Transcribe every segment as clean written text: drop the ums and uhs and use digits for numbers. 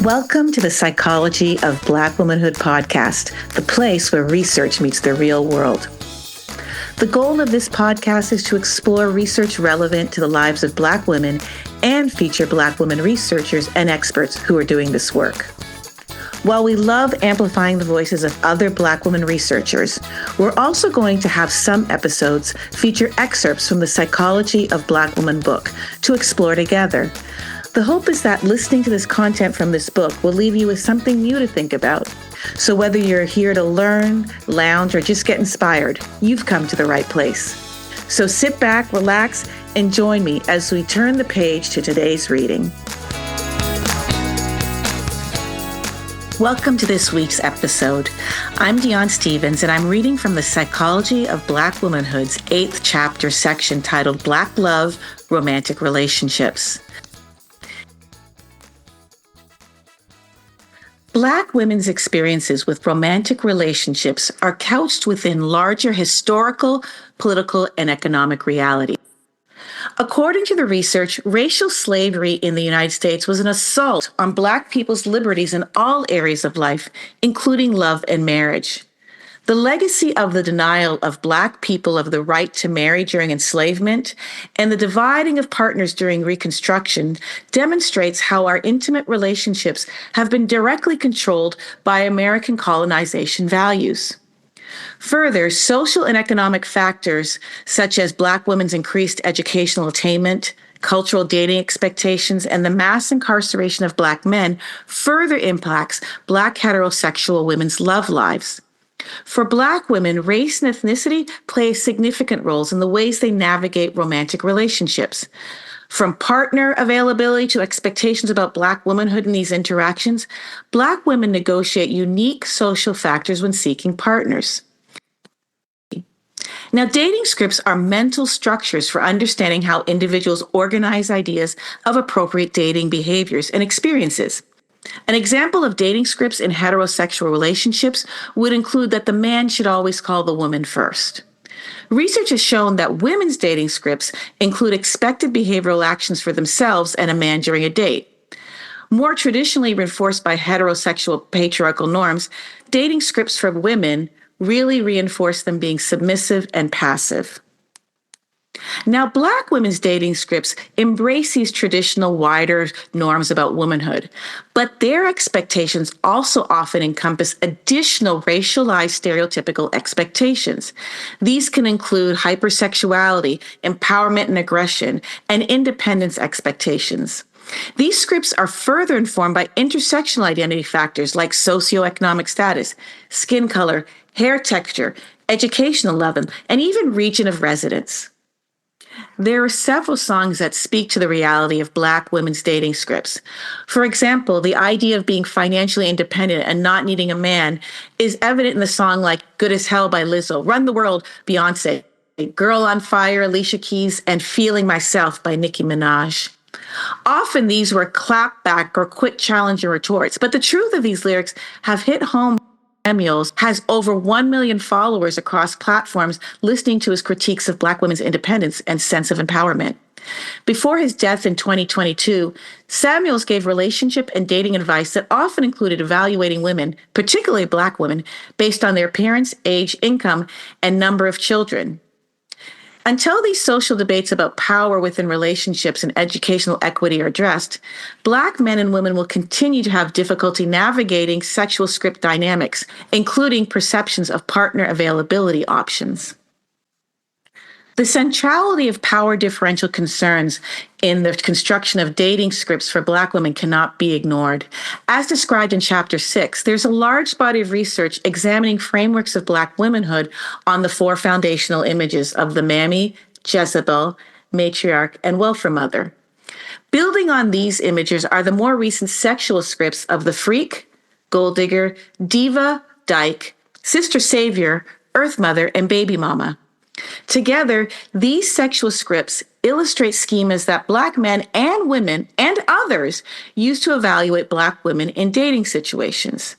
Welcome to the Psychology of Black Womanhood podcast, the place where research meets the real world. The goal of this podcast is to explore research relevant to the lives of Black women and feature Black women researchers and experts who are doing this work. While we love amplifying the voices of other Black women researchers, we're also going to have some episodes feature excerpts from the Psychology of Black Woman book to explore together. The hope is that listening to this content from this book will leave you with something new to think about. So whether you're here to learn, lounge, or just get inspired, you've come to the right place. So sit back, relax, and join me as we turn the page to today's reading. Welcome to this week's episode. I'm Dionne Stevens, and I'm reading from the Psychology of Black Womanhood's 8th chapter section titled Black Love, Romantic Relationships. Black women's experiences with romantic relationships are couched within larger historical, political, and economic reality. According to the research, racial slavery in the United States was an assault on Black people's liberties in all areas of life, including love and marriage. The legacy of the denial of Black people of the right to marry during enslavement and the dividing of partners during Reconstruction demonstrates how our intimate relationships have been directly controlled by American colonization values. Further, social and economic factors such as Black women's increased educational attainment, cultural dating expectations, and the mass incarceration of Black men further impacts Black heterosexual women's love lives. For Black women, race and ethnicity play significant roles in the ways they navigate romantic relationships. From partner availability to expectations about Black womanhood in these interactions, Black women negotiate unique social factors when seeking partners. Now, dating scripts are mental structures for understanding how individuals organize ideas of appropriate dating behaviors and experiences. An example of dating scripts in heterosexual relationships would include that the man should always call the woman first. Research has shown that women's dating scripts include expected behavioral actions for themselves and a man during a date. More traditionally reinforced by heterosexual patriarchal norms, dating scripts for women really reinforce them being submissive and passive. Now, Black women's dating scripts embrace these traditional wider norms about womanhood, but their expectations also often encompass additional racialized stereotypical expectations. These can include hypersexuality, empowerment and aggression, and independence expectations. These scripts are further informed by intersectional identity factors like socioeconomic status, skin color, hair texture, educational level, and even region of residence. There are several songs that speak to the reality of Black women's dating scripts. For example, the idea of being financially independent and not needing a man is evident in the song like Good as Hell by Lizzo, Run the World, Beyonce, Girl on Fire, Alicia Keys, and Feeling Myself by Nicki Minaj. Often these were clapback or quick challenger retorts, but the truth of these lyrics have hit home. Samuels has over 1 million followers across platforms listening to his critiques of Black women's independence and sense of empowerment. Before his death in 2022, Samuels gave relationship and dating advice that often included evaluating women, particularly Black women, based on their appearance, age, income, and number of children. Until these social debates about power within relationships and educational equity are addressed, Black men and women will continue to have difficulty navigating sexual script dynamics, including perceptions of partner availability options. The centrality of power differential concerns in the construction of dating scripts for Black women cannot be ignored. As described in Chapter 6, there's a large body of research examining frameworks of Black womanhood on the 4 foundational images of the mammy, Jezebel, matriarch, and welfare mother. Building on these images are the more recent sexual scripts of the freak, gold digger, diva, dyke, sister savior, earth mother, and baby mama. Together, these sexual scripts illustrate schemas that Black men and women and others use to evaluate Black women in dating situations.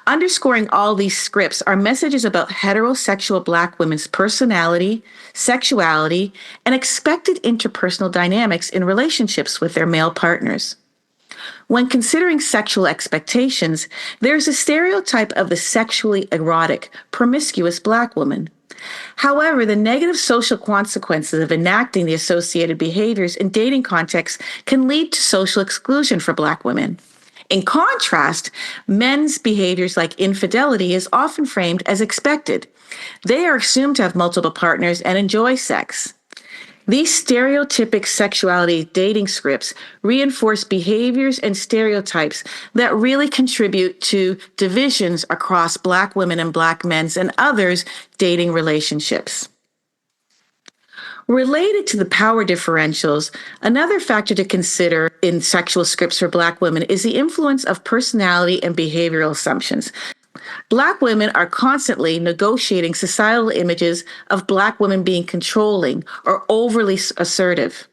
Underscoring all these scripts are messages about heterosexual Black women's personality, sexuality, and expected interpersonal dynamics in relationships with their male partners. When considering sexual expectations, there's a stereotype of the sexually erotic, promiscuous Black woman. However, the negative social consequences of enacting the associated behaviors in dating contexts can lead to social exclusion for Black women. In contrast, men's behaviors like infidelity is often framed as expected. They are assumed to have multiple partners and enjoy sex. These stereotypic sexuality dating scripts reinforce behaviors and stereotypes that really contribute to divisions across Black women and Black men's and others' dating relationships. Related to the power differentials, another factor to consider in sexual scripts for Black women is the influence of personality and behavioral assumptions. Black women are constantly negotiating societal images of Black women being controlling or overly assertive.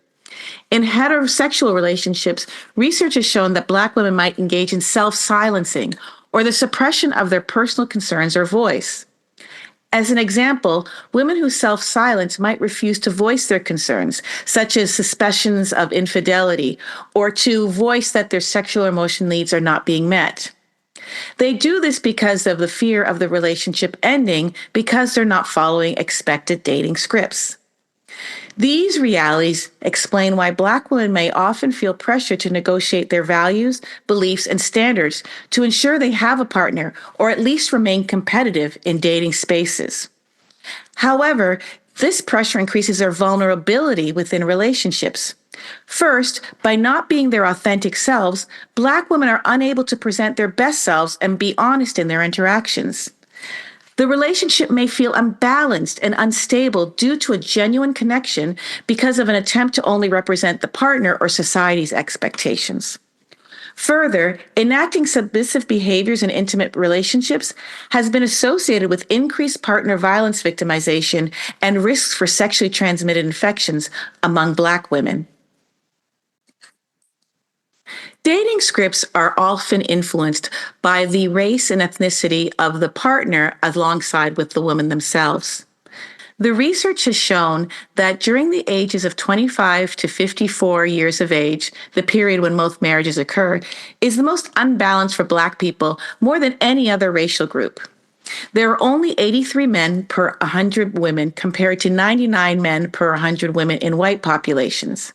In heterosexual relationships, research has shown that Black women might engage in self-silencing or the suppression of their personal concerns or voice. As an example, women who self-silence might refuse to voice their concerns, such as suspicions of infidelity, or to voice that their sexual or emotional needs are not being met. They do this because of the fear of the relationship ending because they're not following expected dating scripts. These realities explain why Black women may often feel pressure to negotiate their values, beliefs, and standards to ensure they have a partner or at least remain competitive in dating spaces. However, this pressure increases their vulnerability within relationships. First, by not being their authentic selves, Black women are unable to present their best selves and be honest in their interactions. The relationship may feel unbalanced and unstable due to a genuine connection because of an attempt to only represent the partner or society's expectations. Further, enacting submissive behaviors in intimate relationships has been associated with increased partner violence victimization and risks for sexually transmitted infections among Black women. Dating scripts are often influenced by the race and ethnicity of the partner alongside with the women themselves. The research has shown that during the ages of 25 to 54 years of age, the period when most marriages occur, is the most unbalanced for Black people more than any other racial group. There are only 83 men per 100 women compared to 99 men per 100 women in white populations.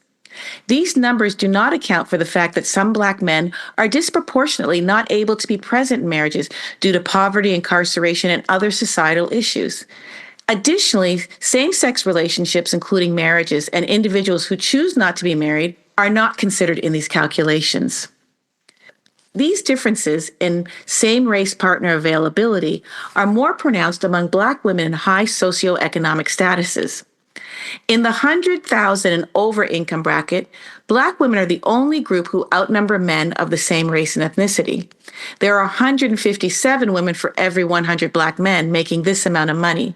These numbers do not account for the fact that some Black men are disproportionately not able to be present in marriages due to poverty, incarceration, and other societal issues. Additionally, same-sex relationships, including marriages, and individuals who choose not to be married are not considered in these calculations. These differences in same-race partner availability are more pronounced among Black women in high socioeconomic statuses. In the 100,000 and over income bracket, Black women are the only group who outnumber men of the same race and ethnicity. There are 157 women for every 100 Black men making this amount of money.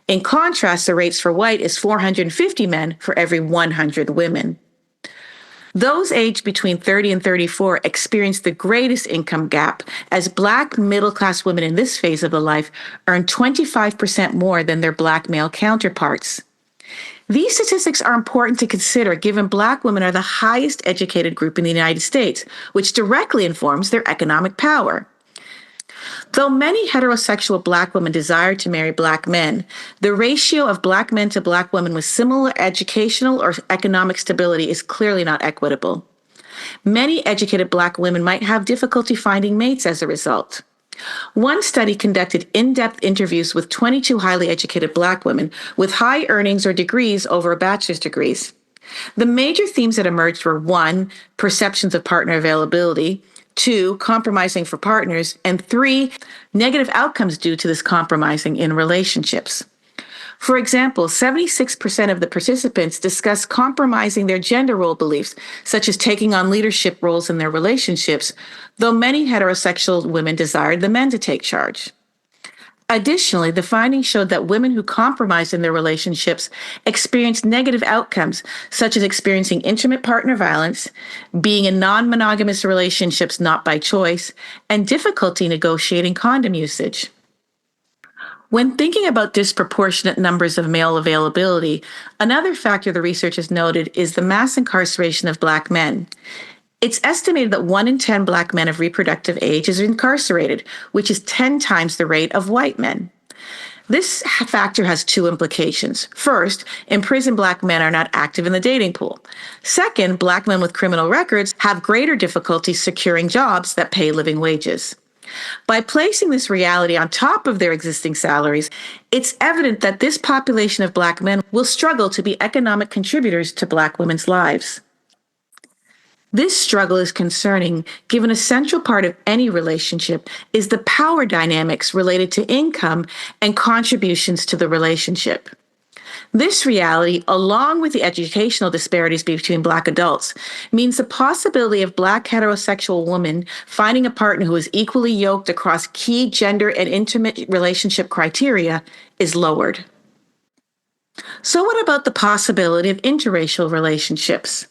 In contrast, the rates for white is 450 men for every 100 women. Those aged between 30 and 34 experience the greatest income gap, as Black middle-class women in this phase of the life earn 25% more than their Black male counterparts. These statistics are important to consider given Black women are the highest educated group in the United States, which directly informs their economic power. Though many heterosexual Black women desire to marry Black men, the ratio of Black men to Black women with similar educational or economic stability is clearly not equitable. Many educated Black women might have difficulty finding mates as a result. One study conducted in-depth interviews with 22 highly educated Black women with high earnings or degrees over a bachelor's degrees. The major themes that emerged were 1, perceptions of partner availability, 2, compromising for partners, and 3, negative outcomes due to this compromising in relationships. For example, 76% of the participants discussed compromising their gender role beliefs, such as taking on leadership roles in their relationships, though many heterosexual women desired the men to take charge. Additionally, the findings showed that women who compromised in their relationships experienced negative outcomes, such as experiencing intimate partner violence, being in non-monogamous relationships not by choice, and difficulty negotiating condom usage. When thinking about disproportionate numbers of male availability, another factor the research has noted is the mass incarceration of Black men. It's estimated that 1 in 10 Black men of reproductive age is incarcerated, which is 10 times the rate of white men. This factor has two implications. First, imprisoned Black men are not active in the dating pool. Second, Black men with criminal records have greater difficulty securing jobs that pay living wages. By placing this reality on top of their existing salaries, it's evident that this population of Black men will struggle to be economic contributors to Black women's lives. This struggle is concerning, given a central part of any relationship is the power dynamics related to income and contributions to the relationship. This reality, along with the educational disparities between Black adults, means the possibility of Black heterosexual women finding a partner who is equally yoked across key gender and intimate relationship criteria is lowered. So what about the possibility of interracial relationships?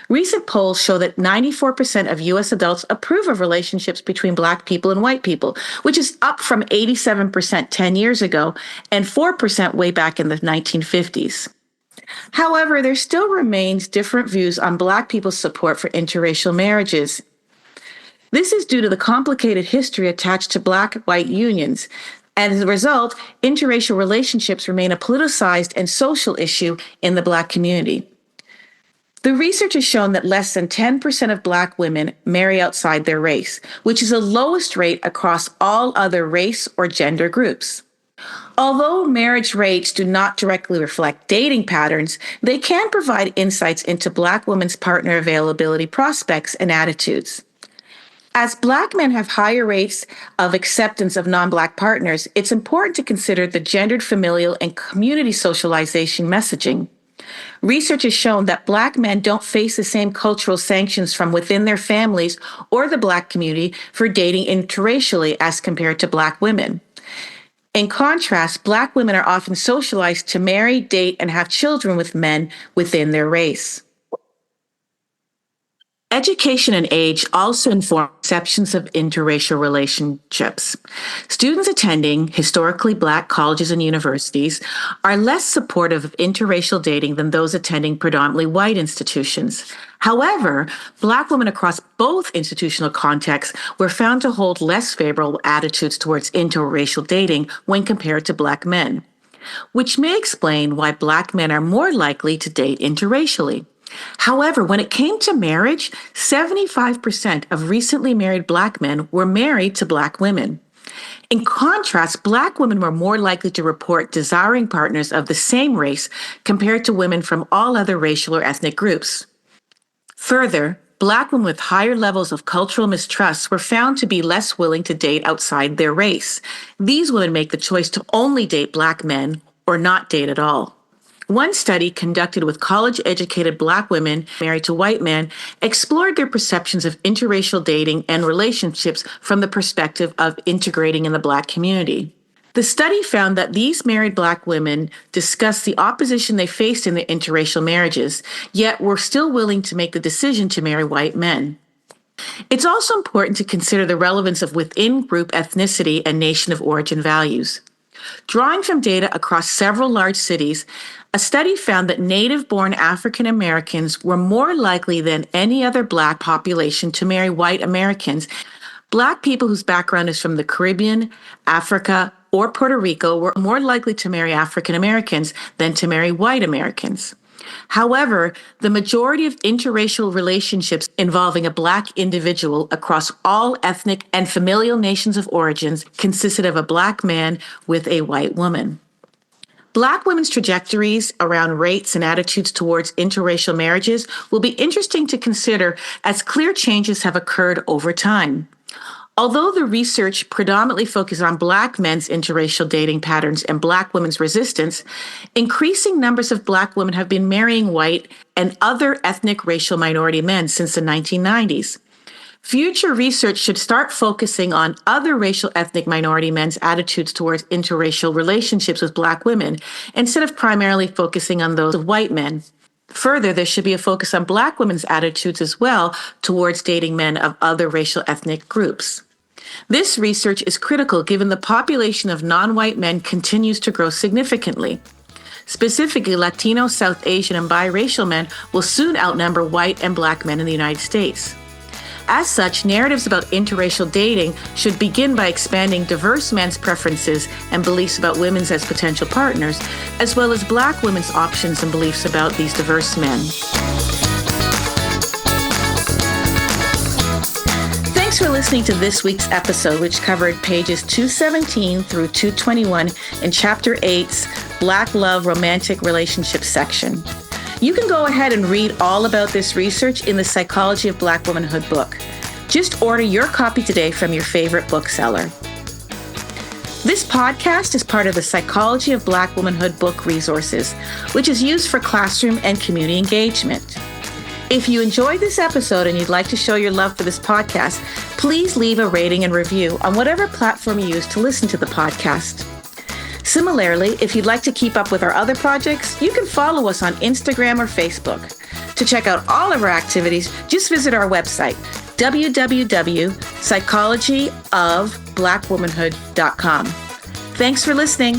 Recent polls show that 94% of U.S. adults approve of relationships between Black people and white people, which is up from 87% 10 years ago and 4% way back in the 1950s. However, there still remains different views on Black people's support for interracial marriages. This is due to the complicated history attached to Black-white unions. And as a result, interracial relationships remain a politicized and social issue in the Black community. The research has shown that less than 10% of Black women marry outside their race, which is the lowest rate across all other race or gender groups. Although marriage rates do not directly reflect dating patterns, they can provide insights into Black women's partner availability prospects and attitudes. As Black men have higher rates of acceptance of non-Black partners, it's important to consider the gendered familial and community socialization messaging. Research has shown that Black men don't face the same cultural sanctions from within their families or the Black community for dating interracially as compared to Black women. In contrast, Black women are often socialized to marry, date, and have children with men within their race. Education and age also inform perceptions of interracial relationships. Students attending historically Black colleges and universities are less supportive of interracial dating than those attending predominantly white institutions. However, Black women across both institutional contexts were found to hold less favorable attitudes towards interracial dating when compared to Black men, which may explain why Black men are more likely to date interracially. However, when it came to marriage, 75% of recently married Black men were married to Black women. In contrast, Black women were more likely to report desiring partners of the same race compared to women from all other racial or ethnic groups. Further, Black women with higher levels of cultural mistrust were found to be less willing to date outside their race. These women make the choice to only date Black men or not date at all. One study conducted with college-educated Black women married to white men explored their perceptions of interracial dating and relationships from the perspective of integrating in the Black community. The study found that these married Black women discussed the opposition they faced in their interracial marriages, yet were still willing to make the decision to marry white men. It's also important to consider the relevance of within-group ethnicity and nation of origin values. Drawing from data across several large cities, a study found that native-born African Americans were more likely than any other Black population to marry white Americans. Black people whose background is from the Caribbean, Africa, or Puerto Rico were more likely to marry African Americans than to marry white Americans. However, the majority of interracial relationships involving a Black individual across all ethnic and familial nations of origins consisted of a Black man with a white woman. Black women's trajectories around rates and attitudes towards interracial marriages will be interesting to consider as clear changes have occurred over time. Although the research predominantly focused on Black men's interracial dating patterns and Black women's resistance, increasing numbers of Black women have been marrying white and other ethnic racial minority men since the 1990s. Future research should start focusing on other racial ethnic minority men's attitudes towards interracial relationships with Black women, instead of primarily focusing on those of white men. Further, there should be a focus on Black women's attitudes as well towards dating men of other racial ethnic groups. This research is critical given the population of non-white men continues to grow significantly. Specifically, Latino, South Asian, and biracial men will soon outnumber white and black men in the United States. As such, narratives about interracial dating should begin by expanding diverse men's preferences and beliefs about women as potential partners, as well as black women's options and beliefs about these diverse men. Thanks for listening to this week's episode, which covered pages 217 through 221 in Chapter 8's Black Love Romantic Relationships section. You can go ahead and read all about this research in the Psychology of Black Womanhood book. Just order your copy today from your favorite bookseller. This podcast is part of the Psychology of Black Womanhood book resources, which is used for classroom and community engagement. If you enjoyed this episode and you'd like to show your love for this podcast, please leave a rating and review on whatever platform you use to listen to the podcast. Similarly, if you'd like to keep up with our other projects, you can follow us on Instagram or Facebook. To check out all of our activities, just visit our website, www.psychologyofblackwomanhood.com. Thanks for listening.